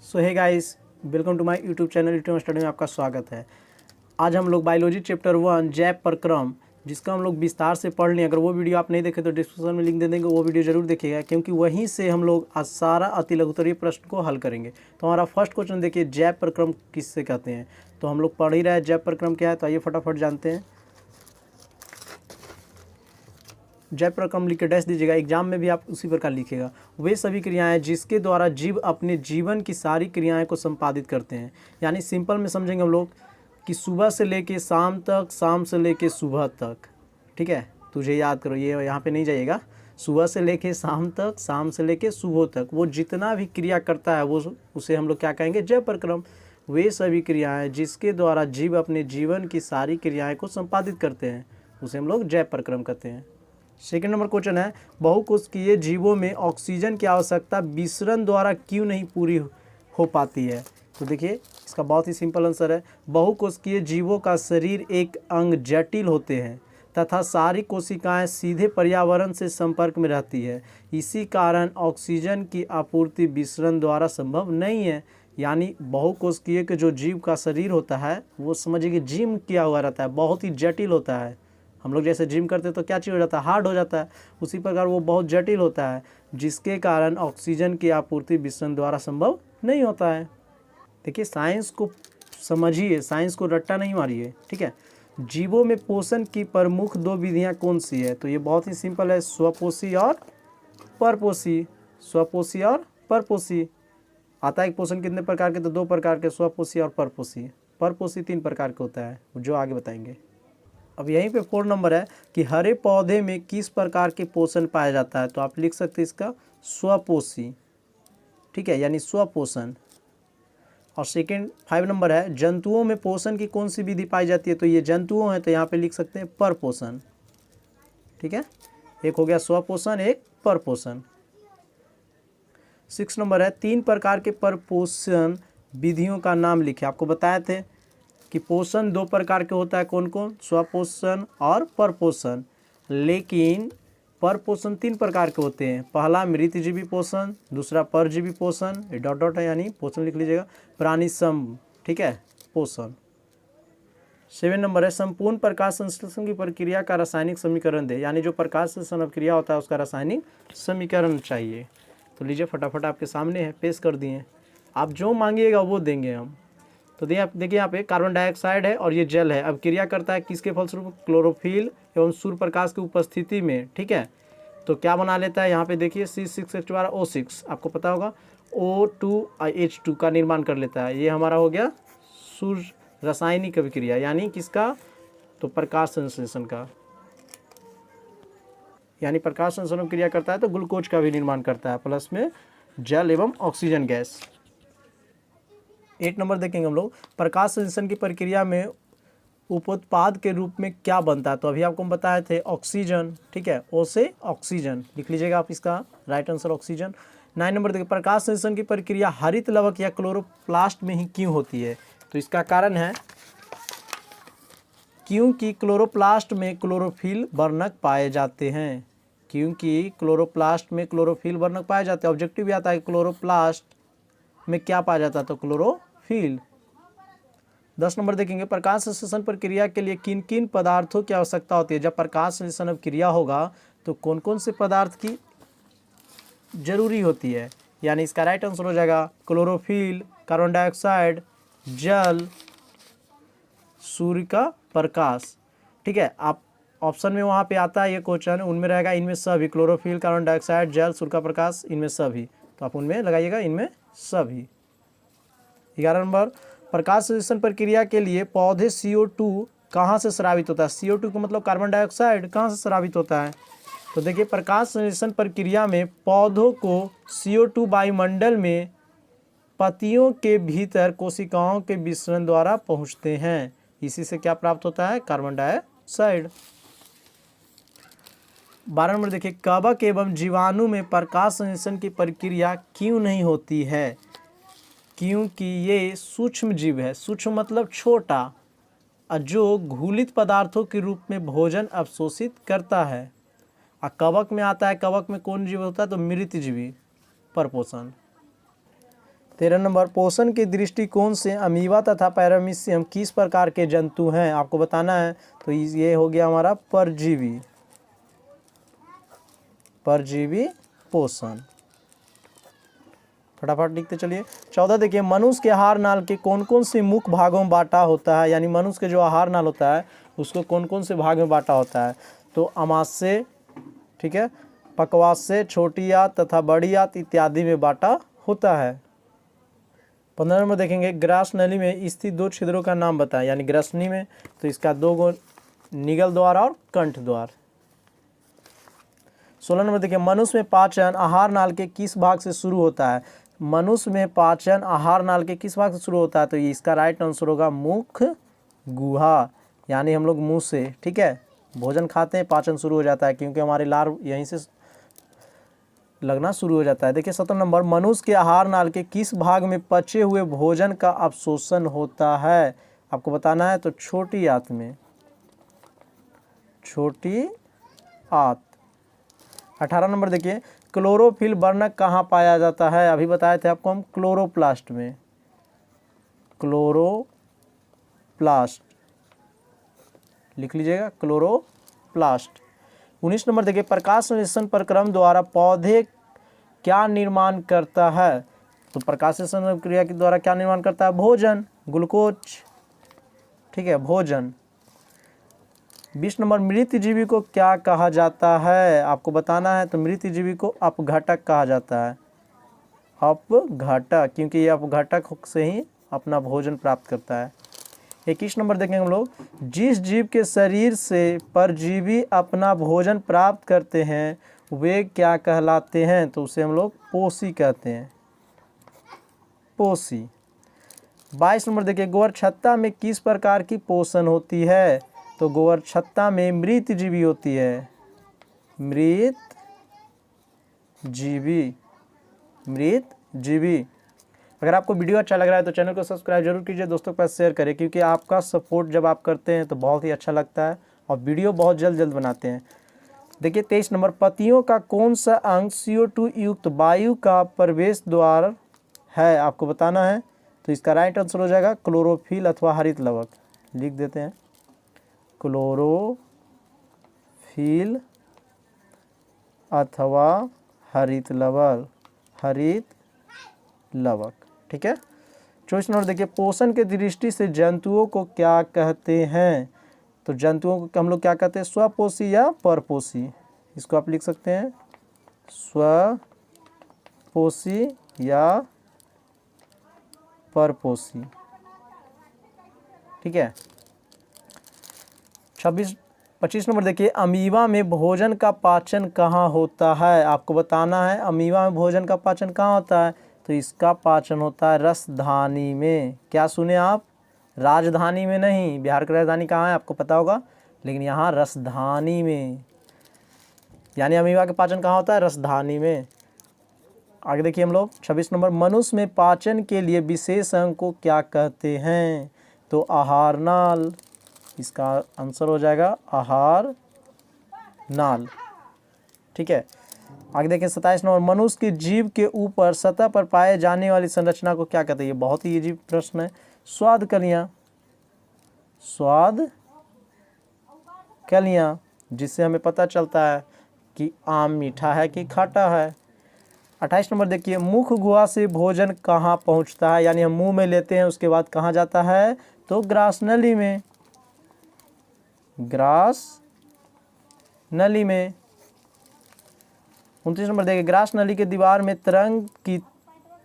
So hey guys, welcome to my YouTube channel YouTube study में आपका स्वागत है। आज हम लोग बायोलॉजी चैप्टर 1 जैव प्रक्रम, जिसका हम लोग विस्तार से पढ़ लें। अगर वो वीडियो आप नहीं देखे तो डिस्क्रिप्शन में लिंक दे देंगे, वो वीडियो जरूर देखिएगा, क्योंकि वहीं से हम लोग आज सारा अति लघुत्तरीय प्रश्न को हल करेंगे। तो हमारा फर्स्ट क्वेश्चन देखिए, जैव प्रक्रम किससे कहते हैं। तो हम लोग पढ़ ही रहे हैं जैव प्रक्रम क्या है, तो आइए फटाफट जानते हैं। जैव प्रक्रम लिख के डैश दीजिएगा, एग्जाम में भी आप उसी प्रकार लिखिएगा। वे सभी क्रियाएं जिसके द्वारा जीव अपने जीवन की सारी क्रियाएं को संपादित करते हैं। यानी सिंपल में समझेंगे हम लोग कि सुबह से लेके शाम तक, शाम से लेके सुबह तक, ठीक है। तुझे याद करो, ये यहाँ पे नहीं जाइएगा। सुबह से लेके शाम तक, शाम से लेके सुबह तक, वो जितना भी क्रिया करता है वो उसे हम लोग क्या कहेंगे, जैव प्रक्रम। वे सभी क्रियाएँ जिसके द्वारा जीव अपने जीवन की सारी क्रियाएँ को संपादित करते हैं, उसे हम लोग जैव प्रक्रम कहते हैं। सेकेंड नंबर क्वेश्चन है, बहुकोशिकीय जीवों में ऑक्सीजन की आवश्यकता विसरण द्वारा क्यों नहीं पूरी हो पाती है। तो देखिए इसका बहुत ही सिंपल आंसर है, बहुकोशिकीय जीवों का शरीर एक अंग जटिल होते हैं तथा सारी कोशिकाएं सीधे पर्यावरण से संपर्क में रहती है। इसी कारण ऑक्सीजन की आपूर्ति विसरण द्वारा संभव नहीं है। यानी बहुकोशिकीय के जो जीव का शरीर होता है वो समझिए कि जिम किया हुआ रहता है, बहुत ही जटिल होता है। हम लोग जैसे जिम करते हैं तो क्या चीज़ हो जाता है, हार्ड हो जाता है। उसी प्रकार वो बहुत जटिल होता है, जिसके कारण ऑक्सीजन की आपूर्ति विसरण द्वारा संभव नहीं होता है। देखिए साइंस को समझिए, साइंस को रट्टा नहीं मारिए, ठीक है। जीवों में पोषण की प्रमुख दो विधियां कौन सी है। तो ये बहुत ही सिंपल है, स्वपोषी और परपोषी। स्वपोषी और परपोषी। आता है पोषण कितने प्रकार के, तो दो प्रकार के, स्वपोषी और परपोषी। परपोषी 3 प्रकार के होता है, जो आगे बताएंगे। अब यहीं पे 4 नंबर है कि हरे पौधे में किस प्रकार के पोषण पाया जाता है। तो आप लिख सकते हैं इसका स्वपोषी, ठीक है, यानी स्वपोषण। और सेकंड 5 नंबर है, जंतुओं में पोषण की कौन सी विधि पाई जाती है। तो ये जंतुओं हैं, तो यहाँ पे लिख सकते हैं परपोषण, ठीक है। एक हो गया स्वपोषण, एक परपोषण। 6 नंबर है, 3 प्रकार के परपोषण विधियों का नाम लिखे। आपको बताए थे कि पोषण 2 प्रकार के होता है, कौन कौन, स्वपोषण और परपोषण। लेकिन परपोषण 3 प्रकार के होते हैं। पहला मृतजीवी पोषण, दूसरा परजीवी पोषण, ये डॉट डॉट है यानी पोषण लिख लीजिएगा, प्राणी सम, ठीक है, पोषण। 7 नंबर है, संपूर्ण प्रकाश संश्लेषण की प्रक्रिया का रासायनिक समीकरण दे। यानी जो प्रकाश संश्लेषण क्रिया होता है उसका रासायनिक समीकरण चाहिए। तो लीजिए फटाफट आपके सामने है, पेश कर दिए। आप जो मांगिएगा वो देंगे हम। तो देखिए यहाँ पे कार्बन डाइऑक्साइड है और ये जल है। अब क्रिया करता है किसके फलस्वरूप, क्लोरोफिल एवं सूर्य प्रकाश की उपस्थिति में, ठीक है। तो क्या बना लेता है, यहाँ पे देखिए C6H12O6, आपको पता होगा O2H2 का निर्माण कर लेता है। ये हमारा हो गया सूर्य रासायनिक अभिक्रिया, यानी किसका, तो प्रकाश संश्लेषण का। यानी प्रकाश संश्लेषण क्रिया करता है तो ग्लूकोज का भी निर्माण करता है, प्लस में जल एवं ऑक्सीजन गैस। 8 नंबर देखेंगे हम लोग, प्रकाश संश्लेषण की प्रक्रिया में उपोत्पाद के रूप में क्या बनता है। तो अभी आपको हम बताए थे ऑक्सीजन, ठीक है, ओ से ऑक्सीजन लिख लीजिएगा आप, इसका राइट आंसर ऑक्सीजन। 9 नंबर देखिए, प्रकाश संश्लेषण की प्रक्रिया हरित लवक या क्लोरोप्लास्ट में ही क्यों होती है। तो इसका कारण है क्योंकि क्लोरोप्लास्ट में क्लोरोफिल वर्णक पाए जाते हैं। क्योंकि क्लोरोप्लास्ट में क्लोरोफिल वर्णक पाए जाते हैं। ऑब्जेक्टिव भी आता है क्लोरोप्लास्ट में क्या पाया जाता है, तो क्लोरोफिल। 10 नंबर देखेंगे, प्रकाश संश्लेषण प्रक्रिया के लिए किन किन पदार्थों की आवश्यकता होती है। जब प्रकाश संश्लेषण क्रिया होगा तो कौन कौन से पदार्थ की जरूरी होती है। यानी इसका राइट आंसर हो जाएगा क्लोरोफिल, कार्बन डाइऑक्साइड, जल, सूर्य का प्रकाश, ठीक है। आप ऑप्शन में वहाँ पे आता है ये क्वेश्चन, उनमें रहेगा इनमें सभी, क्लोरोफिल, कार्बन डाइऑक्साइड, जल, सूर्य का प्रकाश, इनमें सभी। तो आप उनमें लगाइएगा इनमें सभी। 11 नंबर, प्रकाश संश्लेषण प्रक्रिया के लिए पौधे CO2 कहाँ से स्रावित होता है। CO2 का मतलब कार्बन डाइऑक्साइड, कहाँ से स्रावित होता है। तो देखिए प्रकाश संश्लेषण प्रक्रिया में पौधों को CO2 वायुमंडल में पत्तियों के भीतर कोशिकाओं के विसरण द्वारा पहुँचते हैं। इसी से क्या प्राप्त होता है, कार्बन डाइऑक्साइड। 12 नंबर देखिए, कवक एवं जीवाणु में प्रकाश संश्लेषण की प्रक्रिया क्यों नहीं होती है। क्योंकि ये सूक्ष्म जीव है, सूक्ष्म मतलब छोटा, जो घुलित पदार्थों के रूप में भोजन अवशोषित करता है। और कवक में आता है, कवक में कौन जीव होता है, तो मृतजीवी, परपोषण। 13 नंबर, पोषण के दृष्टिकोण से अमीबा तथा पैरामीशियम किस प्रकार के जंतु हैं, आपको बताना है। तो ये हो गया हमारा परजीवी, परजीवी पोषण। फटाफट लिखते चलिए। 14 देखिए, मनुष्य के आहार नाल के कौन कौन से मुख्य भागों में बांटा होता है, यानी मनुष्य के जो आहार नाल होता है उसको कौन कौन से भाग में बांटा होता है। तो अमाशय, ठीक है, पक्वाशय, छोटी आंत तथा बड़ी आंत इत्यादि में बांटा होता है। 15 नंबर देखेंगे, ग्रास नली में स्थित दो छिद्रों का नाम बताएं, यानी ग्रसनी में तो इसका दो गो निगल द्वार और कंठ द्वार। 16 नंबर देखिए, मनुष्य में पाचन आहार नाल के किस भाग से शुरू होता है। मनुष्य में पाचन आहार नाल के किस भाग से शुरू होता है, तो ये इसका राइट आंसर होगा मुख गुहा, यानी हम लोग मुंह से, ठीक है, भोजन खाते हैं पाचन शुरू हो जाता है, क्योंकि हमारे लार यहीं से लगना शुरू हो जाता है। देखिए 17 नंबर, मनुष्य के आहार नाल के किस भाग में पचे हुए भोजन का अवशोषण होता है, आपको बताना है। तो छोटी आंत में, छोटी आंत। 18 नंबर देखिए, क्लोरोफिल वर्णक कहाँ पाया जाता है, अभी बताए थे आपको हम, क्लोरोप्लास्ट में, क्लोरोप्लास्ट लिख लीजिएगा, क्लोरोप्लास्ट। 19 नंबर देखिए, प्रकाश संश्लेषण प्रक्रम द्वारा पौधे क्या निर्माण करता है। तो प्रकाश संश्लेषण क्रिया के द्वारा क्या निर्माण करता है, भोजन, ग्लूकोज, ठीक है, भोजन। 20 नंबर, मृत जीवी को क्या कहा जाता है, आपको बताना है। तो मृत जीवी को अपघटक कहा जाता है, अपघटक, क्योंकि ये अपघटक से ही अपना भोजन प्राप्त करता है। 21 नंबर देखेंगे हम लोग, जिस जीव के शरीर से परजीवी अपना भोजन प्राप्त करते हैं वे क्या कहलाते हैं। तो उसे हम लोग पोषी कहते हैं, पोषी। 22 नंबर देखिए, गोबर छत्ता में किस प्रकार की पोषण होती है। तो गोबर छत्ता में मृत जीवी होती है, मृत जीवी, मृत जीवी। अगर आपको वीडियो अच्छा लग रहा है तो चैनल को सब्सक्राइब जरूर कीजिए, दोस्तों के पास शेयर करें, क्योंकि आपका सपोर्ट जब आप करते हैं तो बहुत ही अच्छा लगता है और वीडियो बहुत जल्द बनाते हैं। देखिए 23 नंबर, पत्तियों का कौन सा अंग CO2 युक्त वायु का प्रवेश द्वार है, आपको बताना है। तो इसका राइट आंसर हो जाएगा क्लोरोफिल अथवा हरित लवक, लिख देते हैं, क्लोरोफिल अथवा हरित लवक, हरित लवक, ठीक है। 24 नंबर देखिए, पोषण के दृष्टि से जंतुओं को क्या कहते हैं। तो जंतुओं को हम लोग क्या कहते हैं, स्वपोषी या परपोषी। इसको आप लिख सकते हैं स्वपोषी या परपोषी, ठीक है। 25 नंबर देखिए, अमीबा में भोजन का पाचन कहाँ होता है, आपको बताना है। अमीबा में भोजन का पाचन कहाँ होता है। तो इसका पाचन होता है रसधानी में। क्या सुने आप, राजधानी में नहीं, बिहार की राजधानी कहाँ है आपको पता होगा, लेकिन यहाँ रसधानी में, यानी अमीबा के पाचन कहाँ होता है, रसधानी में। आगे देखिए हम लोग 26 नंबर, मनुष्य में पाचन के लिए विशेष अंग को क्या कहते हैं। तो आहार नाल, इसका आंसर हो जाएगा आहार नाल, ठीक है। आगे देखिए 27 नंबर, मनुष्य के जीभ के ऊपर सतह पर पाए जाने वाली संरचना को क्या कहते हैं। ये बहुत ही इजी प्रश्न है। स्वाद कलियाँ, स्वाद कलियाँ, जिससे हमें पता चलता है कि आम मीठा है कि खट्टा है। 28 नंबर देखिए, मुख गुहा से भोजन कहाँ पहुँचता है, यानी हम मुंह में लेते हैं उसके बाद कहाँ जाता है। तो ग्रास नली में, ग्रास नली में। 29 नंबर देखिए, ग्रास नली के दीवार में तरंग की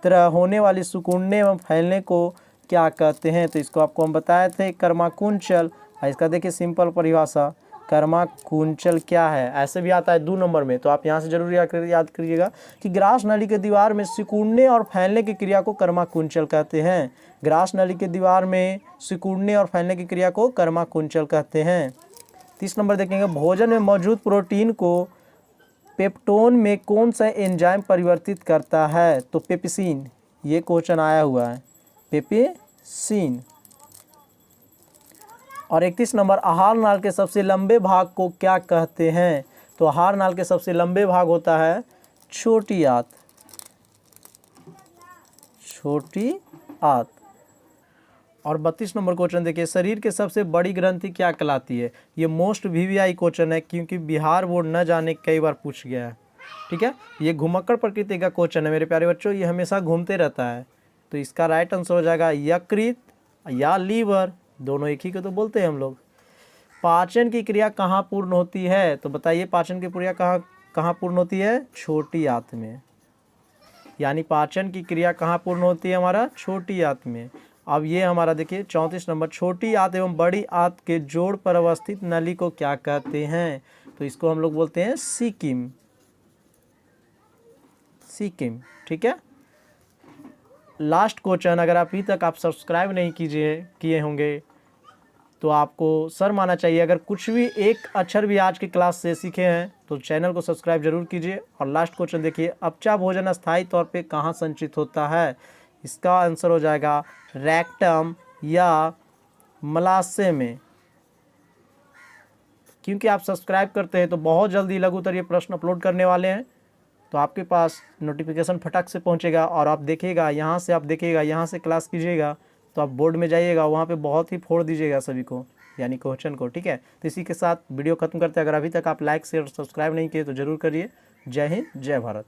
तरह होने वाली सिकुड़ने एवं फैलने को क्या कहते हैं। तो इसको आपको हम बताए थे, कर्माकुंचल। इसका देखिए सिंपल परिभाषा, कर्माकुंचल क्या है, ऐसे भी आता है 2 नंबर में, तो आप यहाँ से जरूर याद करिएगा कि ग्रास नली के दीवार में सिकुड़ने और फैलने की क्रिया को कर्माकुंचल कहते हैं। ग्रास नली के दीवार में सिकुड़ने और फैलने की क्रिया को कर्माकुंचल कहते हैं। 30 नंबर देखेंगे, भोजन में मौजूद प्रोटीन को पेप्टोन में कौन सा एंजाइम परिवर्तित करता है। तो पेप्सिन, ये क्वेश्चन आया हुआ है, पेप्सिन। और 31 नंबर, आहार नाल के सबसे लंबे भाग को क्या कहते हैं। तो आहार नाल के सबसे लंबे भाग होता है छोटी आंत, छोटी आंत। और 32 नंबर क्वेश्चन देखिए, शरीर के सबसे बड़ी ग्रंथि क्या कहलाती है। ये मोस्ट वीवीआई क्वेश्चन है क्योंकि बिहार बोर्ड न जाने कई बार पूछ गया है। ठीक है, ये घुमक्कड़ प्रकृति का क्वेश्चन है मेरे प्यारे बच्चों, ये हमेशा घूमते रहता है। तो इसका राइट आंसर हो जाएगा यकृत या लीवर, दोनों एक ही को तो बोलते हैं हम लोग। पाचन की क्रिया कहाँ पूर्ण होती है, तो बताइए पाचन की क्रिया कहाँ पूर्ण होती है, छोटी आंत में। यानी पाचन की क्रिया कहाँ पूर्ण होती है, हमारा छोटी आंत में। अब ये हमारा देखिए 34 नंबर, छोटी आंत एवं बड़ी आंत के जोड़ पर अवस्थित नली को क्या कहते हैं, तो इसको हम लोग बोलते हैं सीकिम। सीकिम, ठीक है। लास्ट क्वेश्चन, अगर अभी तक आप सब्सक्राइब नहीं किए होंगे तो आपको सर माना चाहिए। अगर कुछ भी एक अक्षर भी आज की क्लास से सीखे हैं तो चैनल को सब्सक्राइब जरूर कीजिए। और लास्ट क्वेश्चन देखिए, अपचा भोजन अस्थायी तौर पे कहाँ संचित होता है, इसका आंसर हो जाएगा रेक्टम या मलाशय में। क्योंकि आप सब्सक्राइब करते हैं तो बहुत जल्दी लघु उत्तरीय प्रश्न अपलोड करने वाले हैं, तो आपके पास नोटिफिकेशन फटक से पहुंचेगा और आप देखिएगा, यहाँ से क्लास कीजिएगा तो आप बोर्ड में जाइएगा, वहाँ पे बहुत ही फोड़ दीजिएगा सभी को, यानी क्वेश्चन को। ठीक है, तो इसी के साथ वीडियो खत्म करते हैं। अगर अभी तक आप लाइक शेयर सब्सक्राइब नहीं किए तो ज़रूर करिए। जय हिंद, जय भारत।